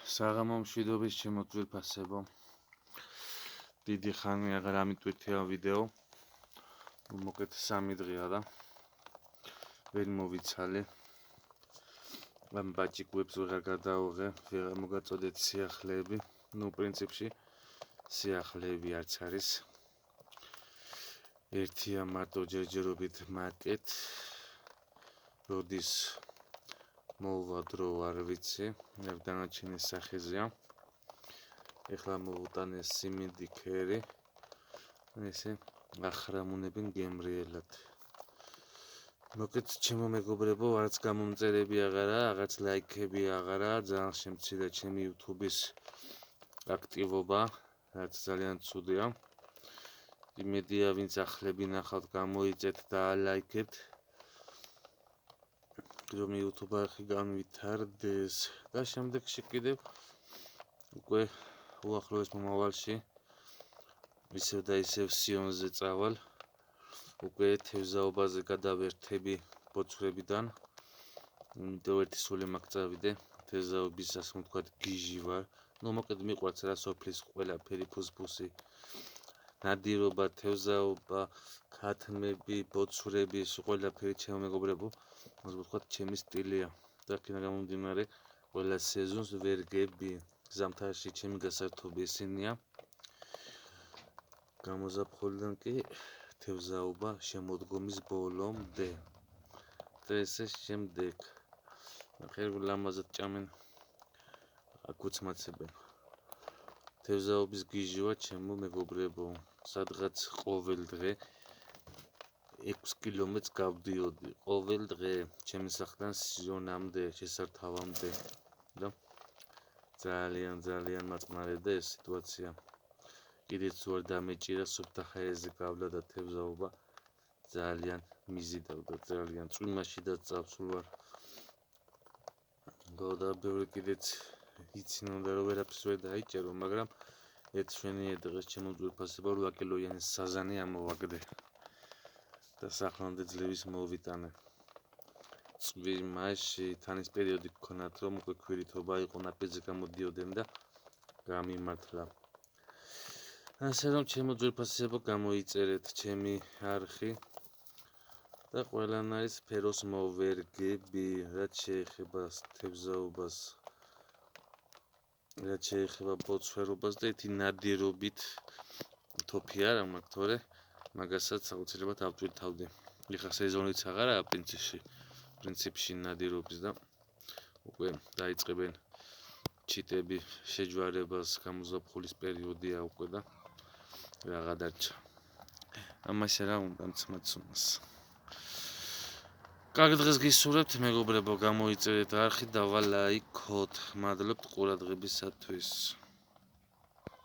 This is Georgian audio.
საღამო მშვიდობის ჩემო ძვირფასებო. დიდი ხანი აღარ ამიტვირთია ვიდეო. მოკეთ 3 დღეა და ვერ მოვიცალე. ამ ბაჭიკუებს ვეღარ გადავიღე, ვეღარ მოგაწოდეთ სიახლეები. პრინციპში სიახლეები არც არის. ერთია მარტო ჯერჯერობით მარკეტ. როდის მოვა დრო არ ვიცი, დანარჩენი სახეზეა. ეხლა მოვუტანე სიმინდი ქერი. ესე ახრამუნებენ გემრიელად. მოკეთ ჩემო მეგობრებო, არც გამომწერები აღარა, რაღაც ლაიქები აღარა, ძალიან შემცირდა ჩემი YouTube-ის აქტივობა, რაც ძალიან ცუდია. იმედია, ვინც ახლები ნახავთ, გამოიწეთ და ლაიქეთ. რომ YouTube არხი განვითარდეს და შემდეგში კიდევ უკვე უახლოეს მომავალში ისევ და ისევ სიონზე წავალ. უკვე თევზაობაზე გადავერთები ბოძვრებიდან. იმიტომ ერთი სული მაქვს წავიდე, თევზაობის ასე ვთქვათ გიჟი ვარ. მოკეთ მიყვარს რა სოფლის ყველაფერი ფუსფუსი. ნადირობა, თევზაობა, ქათმები, ბოძვრები, ყველაფერი ჩემო მეგობრებო, ასე ვთქვათ ჩემი სტილია. და აქედან გამომდინარე, ყველა სეზონს ვერ გები. ზამთარში ჩემი გასართობი ისინია. გამოზაფხულიდან კი თევზაობა შემოდგომის ბოლომდე. და ესე შემდეგ. ხერ ლამაზად ჭამენ, აქაც მაცებენ. თევზაობის გიჟი ვარ ჩემო მეგობრებო. სადღაც ყოველ დღე 6 კილომეტრს გავდიოდი. ყოველ დღე ჩემი სახლიდან სიონამდე, შესართავამდე. და ძალიან მაწყნარებდა ეს სიტუაცია. კიდეც ვარ დამეჭირა სუფთა ხეზე გავლა და თევზაობა ძალიან მიზიდავდა, ძალიან წვიმაში და წავსულ ვარ. და ბევრი კიდეც იცინოდა რომ ვერაფერს ვერ დაიჭერო, მაგრამ ერთ შვენიერ დღეს ჩემო ძვირფასებო 8 კილოიანი საზანი ამოვაგდე და სახლამდე ძლევის მოვიტანე. წვიმაში თანის პერიოდი გქონათ, რომ უკვე ქვირითობა იყო, ნაპირზე გამოდიოდნენ და გამიმართლა. ასე რომ ჩემო ძვირფასებო, გამოიწერეთ ჩემი არხი და ყველანაირ სფეროს მოვერგები, რაც შეეხება თევზაობას, რაც შეეხება ბოძვრობას და ერთი ნადირობით თოფი არა მაქვს, თორე მაგასაც აუცილებლად ავტვირთავდი. ეხლა სეზონიც აღარაა პრინციპში ნადირობის და უკვე დაიწყებენ ჩიტები შეჯვარებას, გამოზაფხულის პერიოდია უკვე და რაღა დარჩა. ამაში რა უნდა მცმაცუნას. კარგ დღეს გისურვებთ მეგობრებო, გამოიწერეთ არხი და ვალაიქოთ. მადლობთ ყურადღებისათვის.